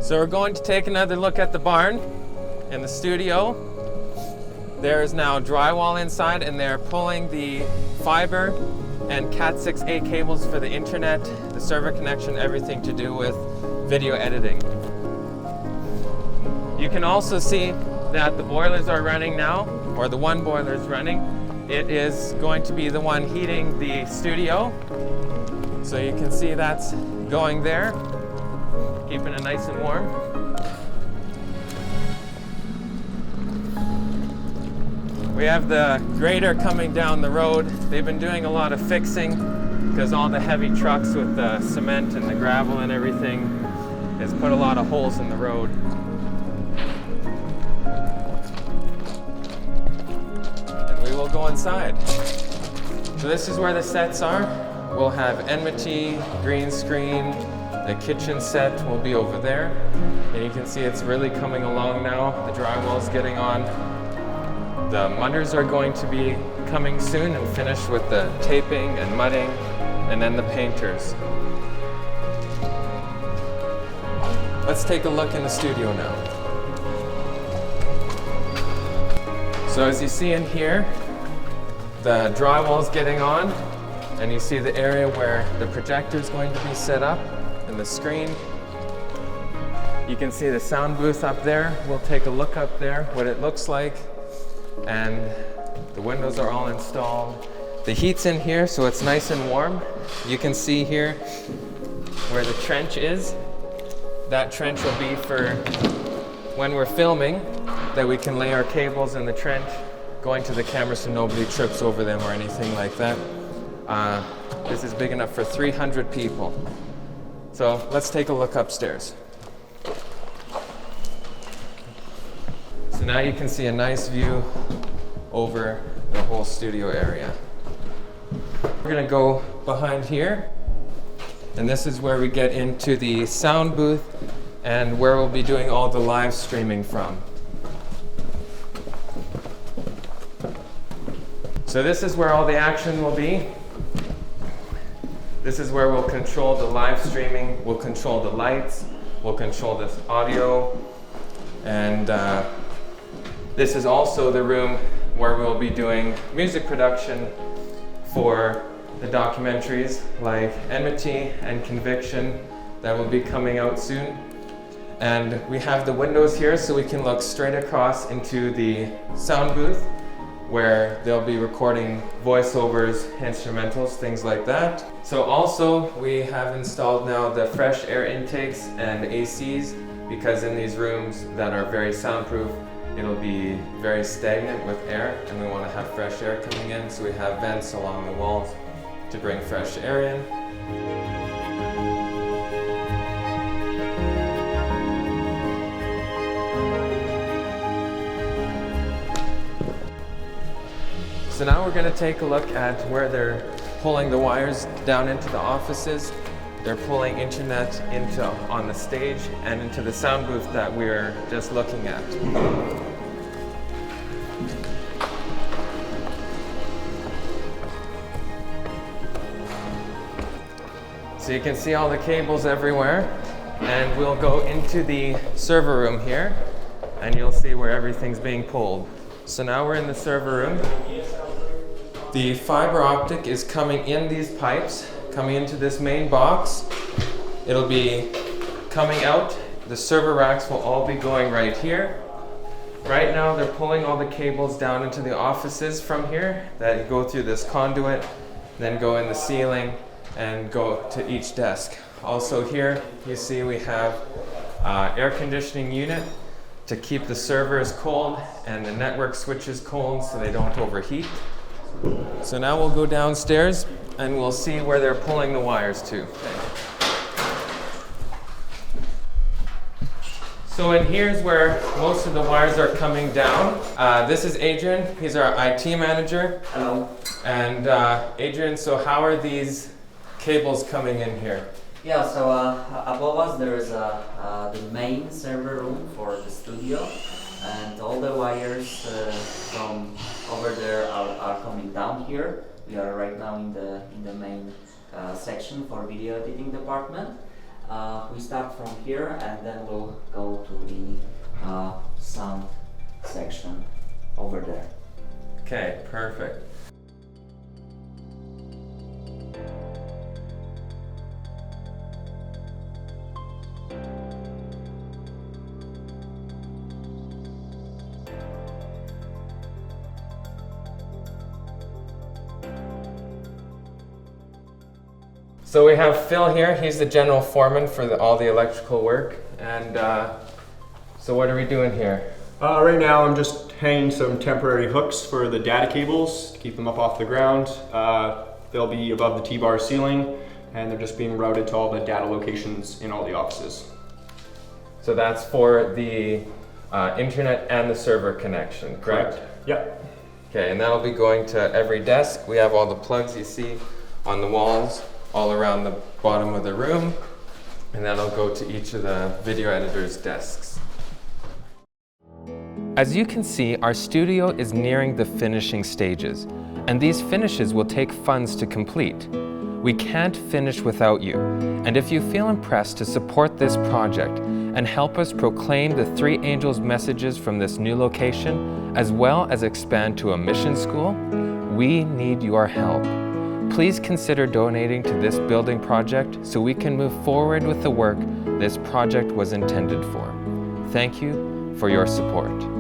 So we're going to take another look at the barn and the studio. There is now drywall inside, and they're pulling the fiber and Cat6A cables for the internet, the server connection, everything to do with video editing. You can also see that the boilers are running now, or the one boiler is running. It is going to be the one heating the studio. So you can see that's going there, keeping it nice and warm. We have the grader coming down the road. They've been doing a lot of fixing because all the heavy trucks with the cement and the gravel and everything has put a lot of holes in the road. And we will go inside. So this is where the sets are. We'll have enmity, green screen, the kitchen set will be over there. And you can see it's really coming along now. The drywall's getting on. The mudders are going to be coming soon and finish with the taping and mudding, and then the painters. Let's take a look in the studio now. So as you see in here, the drywall's getting on, and you see the area where the projector is going to be set up and the screen. You can see the sound booth up there. We'll take a look up there, what it looks like. And the windows are all installed. The heat's in here, so it's nice and warm. You can see here where the trench is. That trench will be for when we're filming, that we can lay our cables in the trench, going to the camera so nobody trips over them or anything like that. This is big enough for 300 people. So let's take a look upstairs. So now you can see a nice view over the whole studio area. We're gonna go behind here, and this is where we get into the sound booth and where we'll be doing all the live streaming from. So this is where all the action will be. This is where we'll control the live streaming, we'll control the lights, we'll control the audio, and this is also the room where we'll be doing music production for the documentaries like Enmity and Conviction that will be coming out soon. And we have the windows here so we can look straight across into the sound booth where they'll be recording voiceovers, instrumentals, things like that. So also we have installed now the fresh air intakes and ACs, because in these rooms that are very soundproof, it'll be very stagnant with air, and we want to have fresh air coming in, so we have vents along the walls to bring fresh air in. So now we're going to take a look at where they're pulling the wires down into the offices. They're pulling internet into on the stage and into the sound booth that we're just looking at. So you can see all the cables everywhere, and we'll go into the server room here, and you'll see where everything's being pulled. So now we're in the server room. The fiber optic is coming in these pipes, coming into this main box. It'll be coming out. The server racks will all be going right here. Right now they're pulling all the cables down into the offices from here that go through this conduit, then go in the ceiling and go to each desk. Also here you see we have air conditioning unit to keep the servers cold and the network switches cold so they don't overheat. So now we'll go downstairs and we'll see where they're pulling the wires to. So in here's where most of the wires are coming down. This is Adrian, he's our IT manager. Hello. And Adrian, so how are these cables coming in here? Yeah, so above us there is the main server room for the studio, and all the wires from over there are coming down here. We are right now in the main section for video editing department. We start from here and then we'll go to the sound section over there. Okay, perfect. So we have Phil here. He's the general foreman for all the electrical work. And so what are we doing here? Right now I'm just hanging some temporary hooks for the data cables to keep them up off the ground. They'll be above the T-bar ceiling and they're just being routed to all the data locations in all the offices. So that's for the internet and the server connection, correct? Yep. Okay, and that'll be going to every desk. We have all the plugs you see on the walls all around the bottom of the room, and that'll go to each of the video editors' desks. As you can see, our studio is nearing the finishing stages, and these finishes will take funds to complete. We can't finish without you, and if you feel impressed to support this project and help us proclaim the Three Angels messages from this new location, as well as expand to a mission school, we need your help. Please consider donating to this building project so we can move forward with the work this project was intended for. Thank you for your support.